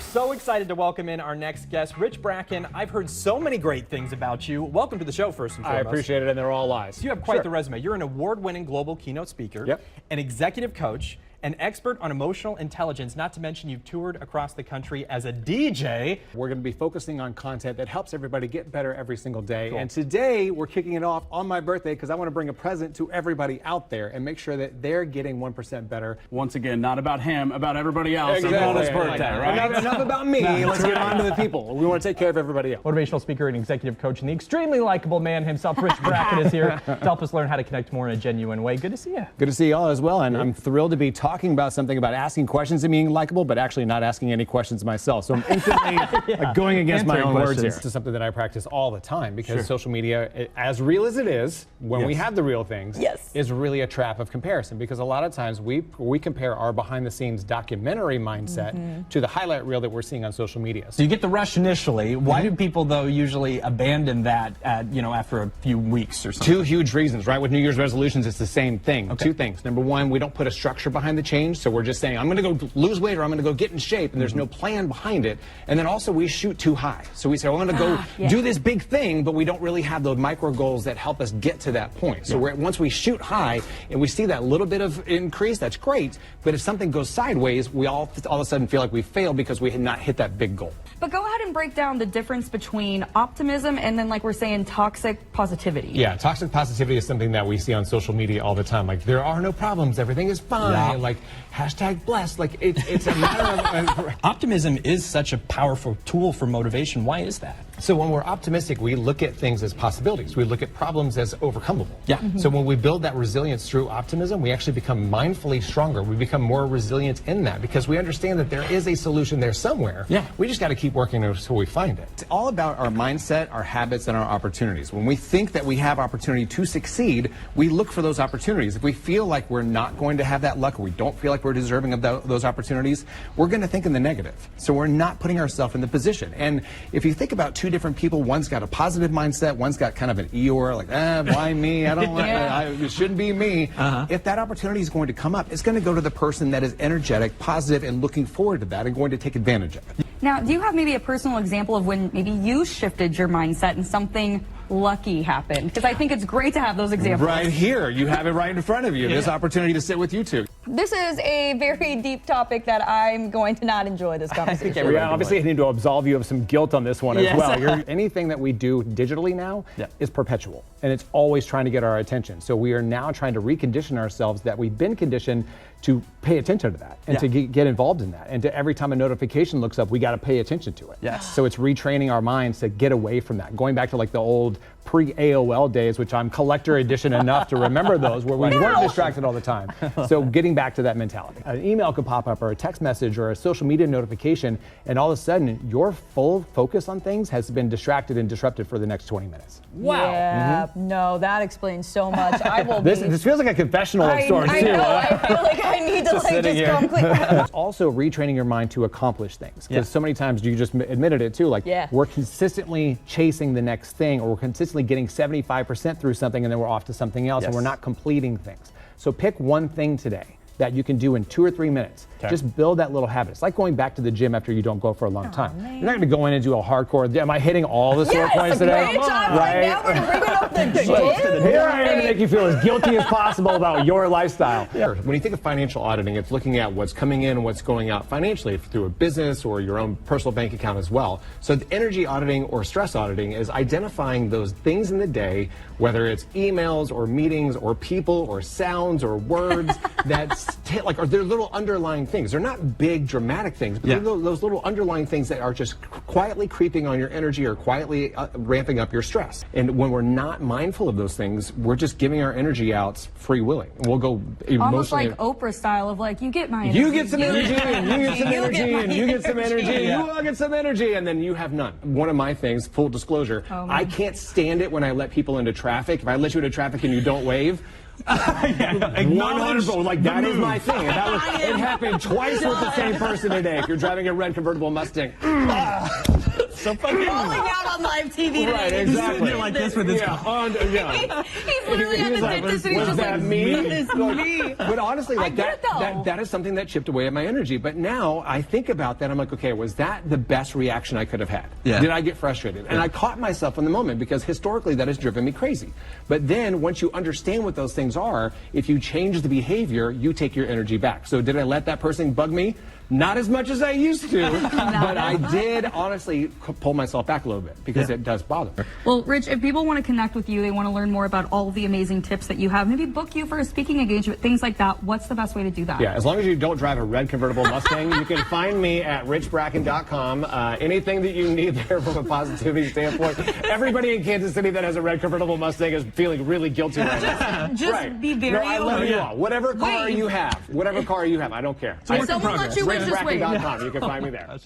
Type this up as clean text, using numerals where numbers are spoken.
So excited to welcome in our next guest, Rich Bracken. I've heard so many great things about you. Welcome to the show, first and foremost. I appreciate it, and they're all lies. You have quite the resume. You're an award-winning global keynote speaker, an executive coach, an expert on emotional intelligence, not to mention you've toured across the country as a DJ. We're going to be focusing on content that helps everybody get better every single day. And today, we're kicking it off on my birthday because I want to bring a present to everybody out there and make sure that they're getting 1% better. Once again, not about him, about everybody else on his birthday, right? Enough about me. Let's get on to the people. We want to take care of everybody else. Motivational speaker and executive coach and the extremely likable man himself, Rich Bracken, is here to help us learn how to connect more in a genuine way. Good to see you. Good to see you all as well, and I'm thrilled to be talking about something about asking questions and being likable, but actually not asking any questions myself. So I'm instantly going against my own words here. This is something that I practice all the time because social media, as real as it is, when we have the real things, is really a trap of comparison, because a lot of times we compare our behind-the-scenes documentary mindset to the highlight reel that we're seeing on social media. So you get the rush initially. Why do people, though, usually abandon that after a few weeks or something? Two huge reasons, right? With New Year's resolutions, it's the same thing. Two things. Number one, we don't put a structure behind the change, so we're just saying, I'm going to go lose weight or I'm going to go get in shape, and there's no plan behind it. And then also we shoot too high. So we say, well, I'm going to go do this big thing, but we don't really have those micro goals that help us get to that point. So once we shoot high and we see that little bit of increase, that's great. But if something goes sideways, we all of a sudden feel like we failed because we had not hit that big goal. But go ahead and break down the difference between optimism and then, like we're saying, toxic positivity. Yeah, toxic positivity is something that we see on social media all the time. Like, there are no problems, everything is fine. Like, hashtag blessed. Like, it's a matter of... Optimism is such a powerful tool for motivation. Why is that? So when we're optimistic, we look at things as possibilities. We look at problems as overcomable. So when we build that resilience through optimism, we actually become mindfully stronger. We become more resilient in that because we understand that there is a solution there somewhere. We just got to keep working until we find it. It's all about our mindset, our habits, and our opportunities. When we think that we have opportunity to succeed, we look for those opportunities. If we feel like we're not going to have that luck, or we don't feel like we're deserving of those opportunities, we're going to think in the negative. So we're not putting ourselves in the position. And if you think about two different people, one's got a positive mindset, one's got kind of an Eeyore, like, why me? I don't want it shouldn't be me. If that opportunity is going to come up, it's going to go to the person that is energetic, positive, and looking forward to that and going to take advantage of it. Now, do you have maybe a personal example of when maybe you shifted your mindset and something lucky happened? Because I think it's great to have those examples. Right here. You have it right in front of you. This opportunity to sit with you two. This is a very deep topic that I'm going to not enjoy this conversation. We obviously need to absolve you of some guilt on this one as well. Anything that we do digitally now is perpetual, and it's always trying to get our attention. So we are now trying to recondition ourselves that we've been conditioned to pay attention to that and to get involved in that. And to every time a notification looks up, we got to pay attention to it. So it's retraining our minds to get away from that. Going back to like the old pre-AOL days, which I'm collector edition enough to remember those, where we weren't distracted all the time. So getting back to that mentality. An email could pop up, or a text message, or a social media notification, and all of a sudden your full focus on things has been distracted and disrupted for the next 20 minutes. Wow. Yeah, no, that explains so much. I will this feels like a confessional of sorts, too. I know, I feel like I need to just come quick. It's also retraining your mind to accomplish things, because so many times you just admitted it too, like we're consistently chasing the next thing, or we're consistently getting 75% through something, and then we're off to something else, and we're not completing things. So pick one thing today that you can do in 2 or 3 minutes. Just build that little habit. It's like going back to the gym after you don't go for a long time. You're not going to go in and do a hardcore. Am I hitting all the sore points today? Right now we're bringing up the gym. Here I am to make you feel as guilty as possible about your lifestyle. When you think of financial auditing, it's looking at what's coming in and what's going out financially through a business or your own personal bank account as well. So the energy auditing or stress auditing is identifying those things in the day, whether it's emails or meetings or people or sounds or words that or they're little underlying things. They're not big dramatic things, but they're those little underlying things that are just quietly creeping on your energy or quietly ramping up your stress. And when we're not mindful of those things, we're just giving our energy out free willing. We'll go emotionally. Almost like Oprah style of like, you get my energy. You get some energy, and you get some energy, and you get some energy, and you all get some energy, and then you have none. One of my things, full disclosure, I can't stand it when I let people into traffic. If I let you into traffic and you don't wave, 100%, like that is my thing. And it happened twice with the same person today. If you're driving a red convertible Mustang, so fucking Rolling out on live TV. Right, today. exactly. You're like this with his He's literally at the dentist and he's was just that like, me? "That is me." But honestly, like get it, though. that is something that chipped away at my energy. But now I think about that, I'm like, okay, was that the best reaction I could have had? Yeah. Did I get frustrated? And I caught myself in the moment because historically that has driven me crazy. But then once you understand what those things are, if you change the behavior, you take your energy back. So did I let that person bug me? Not as much as I used to, but I did honestly pull myself back a little bit because it does bother me. Well, Rich, if people want to connect with you, they want to learn more about all the amazing tips that you have, maybe book you for a speaking engagement, things like that, what's the best way to do that? Yeah, as long as you don't drive a red convertible Mustang, you can find me at richbracken.com. Anything that you need there from a positivity standpoint. Everybody in Kansas City that has a red convertible Mustang is feeling really guilty right now. Just be very I love you all. Whatever car Wait. you have, I don't care. If someone lets you win, just wait. richbracken.com. You can find me there.